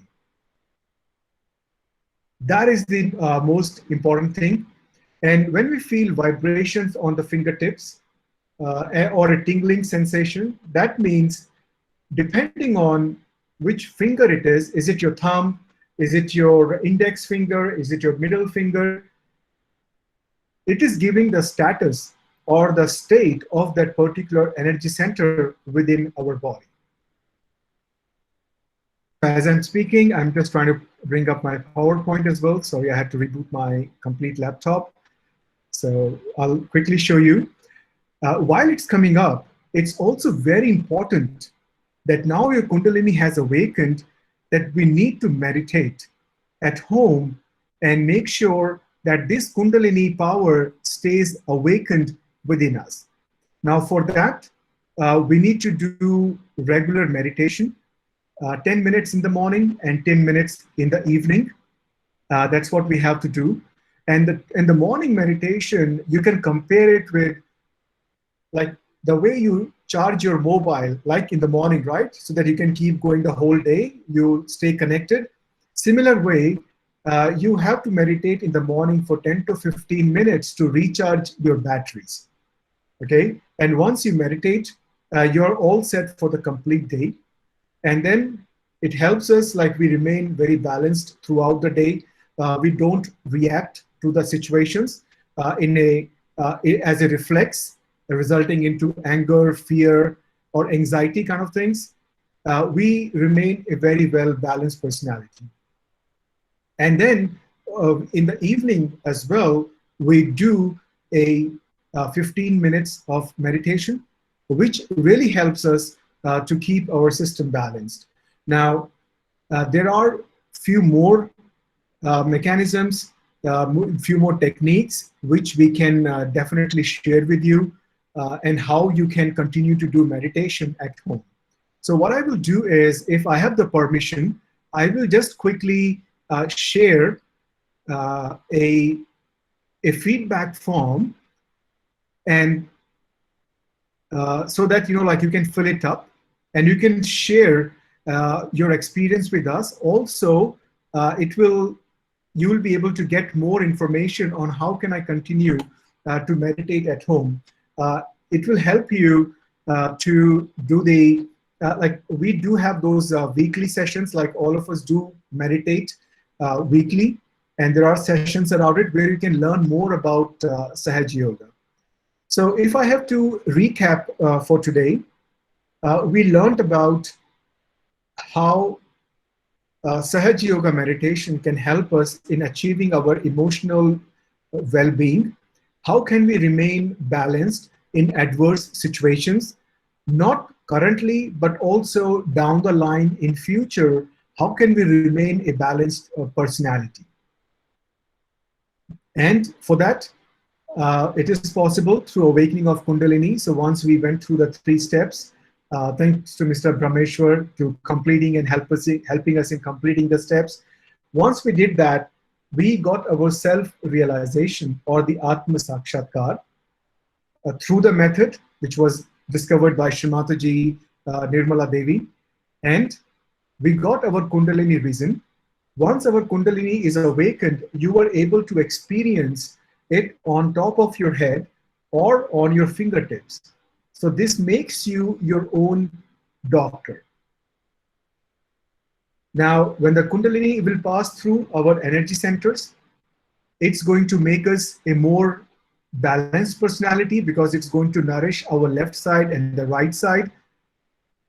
That is the most important thing. And when we feel vibrations on the fingertips or a tingling sensation, that means depending on which finger it is it your thumb, is it your index finger, is it your middle finger, it is giving the status or the state of that particular energy center within our body. As I'm speaking, I'm just trying to bring up my PowerPoint as well. Sorry, I had to reboot my complete laptop. So I'll quickly show you. While it's coming up, it's also very important that now your Kundalini has awakened, that we need to meditate at home and make sure that this Kundalini power stays awakened within us. Now for that, we need to do regular meditation, 10 minutes in the morning and 10 minutes in the evening. That's what we have to do. And in the morning meditation, you can compare it with like the way you charge your mobile, like in the morning, right? So that you can keep going the whole day, you stay connected. Similar way, you have to meditate in the morning for 10 to 15 minutes to recharge your batteries, okay? And once you meditate, you're all set for the complete day. And then it helps us, like, we remain very balanced throughout the day. We don't react to the situations as a reflex, resulting into anger, fear, or anxiety kind of things. We remain a very well-balanced personality. And then in the evening as well, we do a 15 minutes of meditation, which really helps us to keep our system balanced. Now, there are few more mechanisms, few more techniques, which we can definitely share with you, and how you can continue to do meditation at home. So what I will do is, if I have the permission, I will just quickly share a feedback form, and so that, you know, like, you can fill it up and you can share your experience with us. Also, you will be able to get more information on how can I continue to meditate at home. It will help you to do the, like, we do have those weekly sessions, like all of us do meditate weekly, and there are sessions around it where you can learn more about Sahaj Yoga. So if I have to recap for today, we learned about how Sahaj Yoga meditation can help us in achieving our emotional well-being. How can we remain balanced in adverse situations, not currently, but also down the line in future? How can we remain a balanced personality? And for that, it is possible through awakening of Kundalini. So once we went through the 3 steps, thanks to Mr. Brahmeshwar to completing and helping us in completing the steps. Once we did that, we got our self-realization, or the Atma Sakshatkar, through the method which was discovered by Shrimataji Nirmala Devi, and we got our Kundalini risen. Once our Kundalini is awakened, you are able to experience it on top of your head or on your fingertips. So this makes you your own doctor. Now, when the Kundalini will pass through our energy centers, it's going to make us a more balanced personality because it's going to nourish our left side and the right side.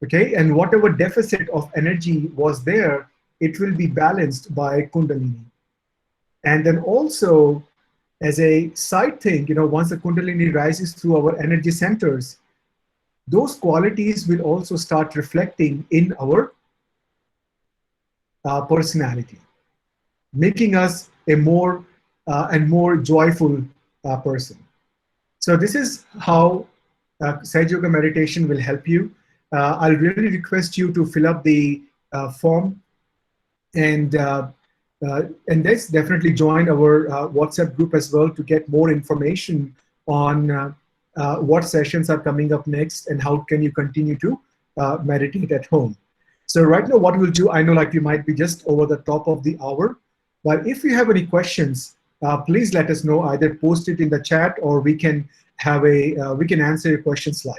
Okay, and whatever deficit of energy was there, it will be balanced by Kundalini. And then also, as a side thing, once the Kundalini rises through our energy centers, those qualities will also start reflecting in our personality, making us a more and more joyful person. So this is how Sahaj Yoga meditation will help you. I'll really request you to fill up the form, and let's definitely join our WhatsApp group as well to get more information on what sessions are coming up next and how can you continue to meditate at home. So right now what we'll do, I know like you might be just over the top of the hour, but if you have any questions, please let us know, either post it in the chat or we can have we can answer your questions live.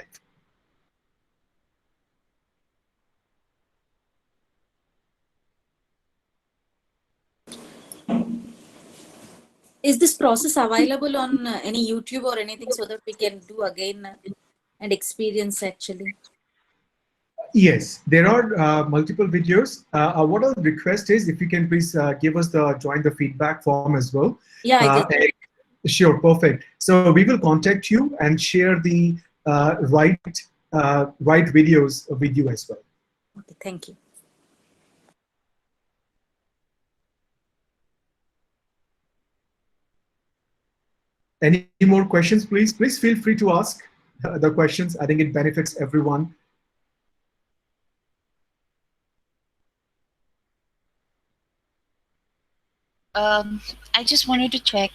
Is this process available on any YouTube or anything so that we can do again and experience actually? Yes, there are multiple videos. What I'll request is if you can please give us join the feedback form as well. Yeah, I just Sure, perfect. So we will contact you and share the right videos with you as well. okay, thank you. Any more questions, please? Please feel free to ask the questions. I think it benefits everyone. I just wanted to check.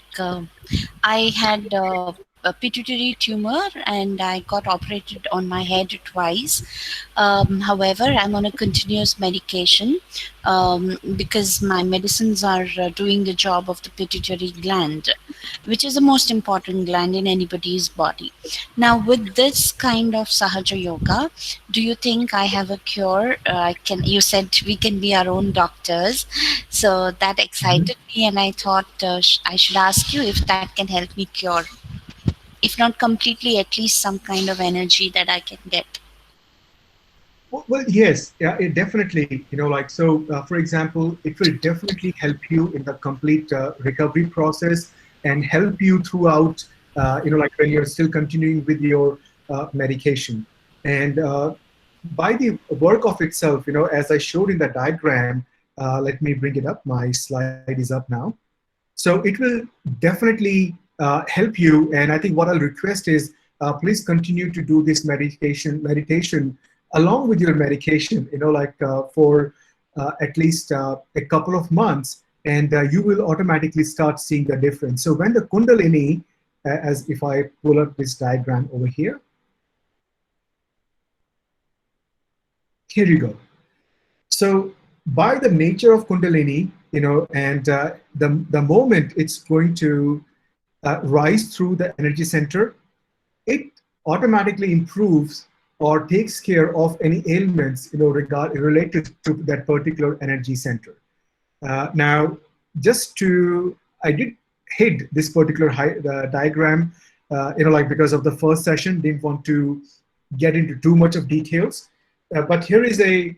I had a pituitary tumor and I got operated on my head twice. However, I'm on a continuous medication because my medicines are doing the job of the pituitary gland, which is the most important gland in anybody's body. Now, with this kind of Sahaja Yoga, do you think I have a cure? You said we can be our own doctors, so that excited me, and I thought I should ask you if that can help me cure, if not completely, at least some kind of energy that I can get. Well, yes, yeah, it definitely, for example, it will definitely help you in the complete recovery process and help you throughout, when you're still continuing with your medication. And by the work of itself, as I showed in the diagram, let me bring it up. My slide is up now. So it will definitely help you. And I think what I'll request is please continue to do this meditation along with your medication, for at least a couple of months, and you will automatically start seeing the difference. So when the Kundalini, as if I pull up this diagram over here, here you go. So by the nature of Kundalini, and the moment it's going to rise through the energy center, it automatically improves or takes care of any ailments, related to that particular energy center. Now, I did hid this particular diagram, because of the first session, didn't want to get into too much of details. But here is a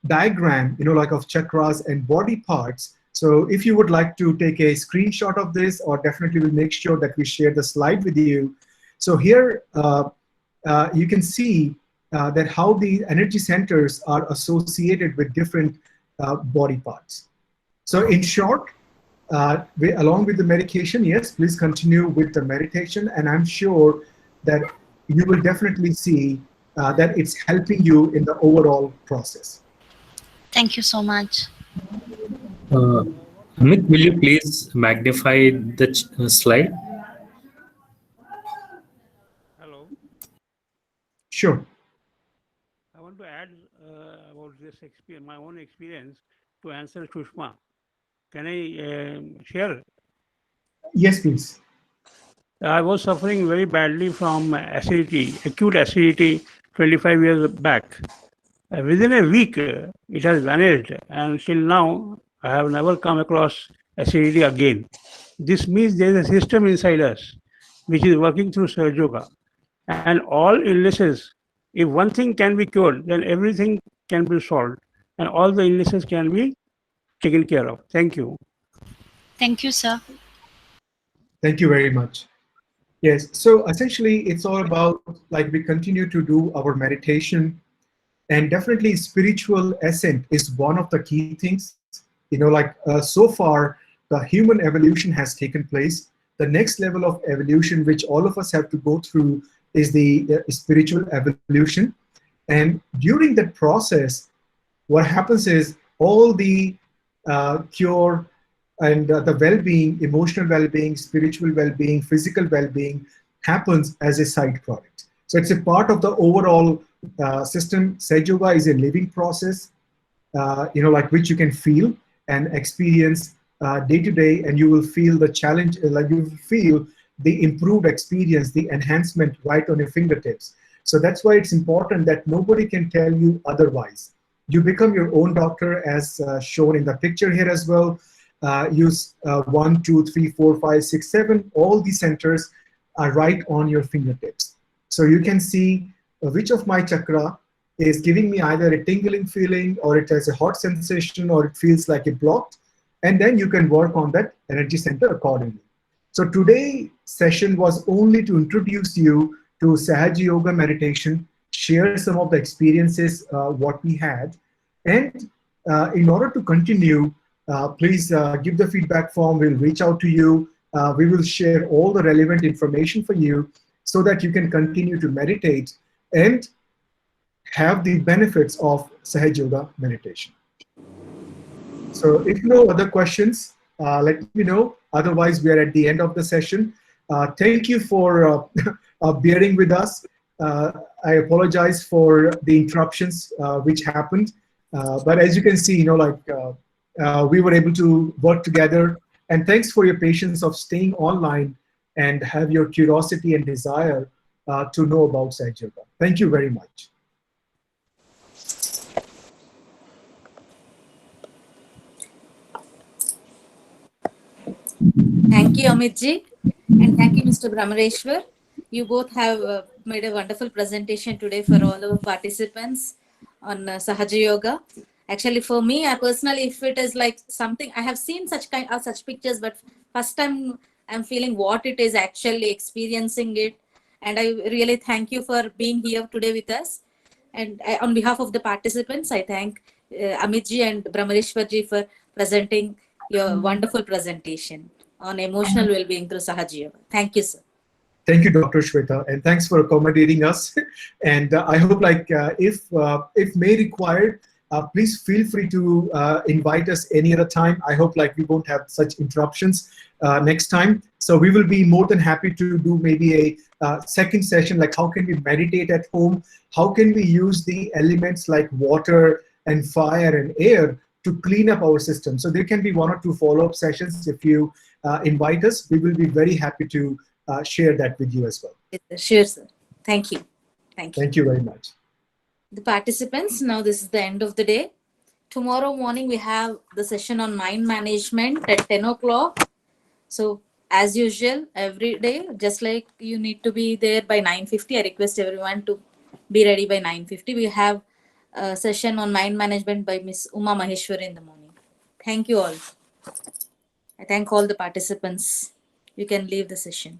diagram, of chakras and body parts. So if you would like to take a screenshot of this, or definitely we'll make sure that we share the slide with you. So here you can see that how the energy centers are associated with different body parts. So in short, along with the medication, yes, please continue with the meditation, and I'm sure that you will definitely see that it's helping you in the overall process. Thank you so much. Amit, will you please magnify the slide? Hello. Sure. I want to add about this experience, my own experience, to answer Shushma. Can I share? Yes, please. I was suffering very badly from acidity, acute acidity, 25 years back. Within a week, it has vanished, and till now, I have never come across acidity again. This means there is a system inside us which is working through Sahaj Yoga. And all illnesses, if one thing can be cured, then everything can be solved, and all the illnesses can be taken care of. Thank you. Thank you, sir. Thank you very much. Yes, so essentially it's all about like we continue to do our meditation, and definitely spiritual ascent is one of the key things. So far the human evolution has taken place. The next level of evolution which all of us have to go through is the spiritual evolution. And during that process, what happens is all the cure and the well-being, emotional well-being, spiritual well-being, physical well-being happens as a side product. So it's a part of the overall system. Sahaj Yoga is a living process, like which you can feel and experience day to day, and you will feel the challenge, like you will feel the improved experience, the enhancement right on your fingertips. So that's why it's important that nobody can tell you otherwise. You become your own doctor, as shown in the picture here as well. Use 1, 2, 3, 4, 5, 6, 7. All these centers are right on your fingertips. So you can see which of my chakra is giving me either a tingling feeling, or it has a hot sensation, or it feels like it blocked. And then you can work on that energy center accordingly. So today's session was only to introduce you to Sahaj Yoga meditation, share some of the experiences what we had. And in order to continue, please give the feedback form. We'll reach out to you. We will share all the relevant information for you so that you can continue to meditate and have the benefits of Sahaj Yoga meditation. So if no other questions, let me know. Otherwise, we are at the end of the session. Thank you for bearing with us. I apologize for the interruptions which happened. But as you can see, we were able to work together. And thanks for your patience of staying online and have your curiosity and desire to know about Sahaj Yoga. Thank you very much. Thank you, Amit ji, and thank you, Mr. Brahmareshwar. You both have made a wonderful presentation today for all our participants on Sahaj Yoga. Actually, for me, I personally, if it is like something, I have seen such pictures, but first time I'm feeling what it is, actually experiencing it. And I really thank you for being here today with us. And on behalf of the participants, I thank Amit ji and Brahmareshwar ji for presenting your wonderful presentation on emotional well-being through Sahaj Yoga. Thank you, sir. Thank you, Dr. Shweta, and thanks for accommodating us. And I hope, if may required, please feel free to invite us any other time. I hope we won't have such interruptions next time. So we will be more than happy to do maybe a second session, like how can we meditate at home? How can we use the elements like water and fire and air to clean up our system? So there can be 1 or 2 follow-up sessions. If you invite us, we will be very happy to share that with you as well. Sure, sir. Thank you. Thank you. Thank you very much. The participants, now this is the end of the day. Tomorrow morning, we have the session on mind management at 10 o'clock. So as usual, every day, just like you need to be there by 9:50, I request everyone to be ready by 9:50. We have a session on mind management by Miss Uma Maheshwar in the morning. Thank you all. I thank all the participants. You can leave the session.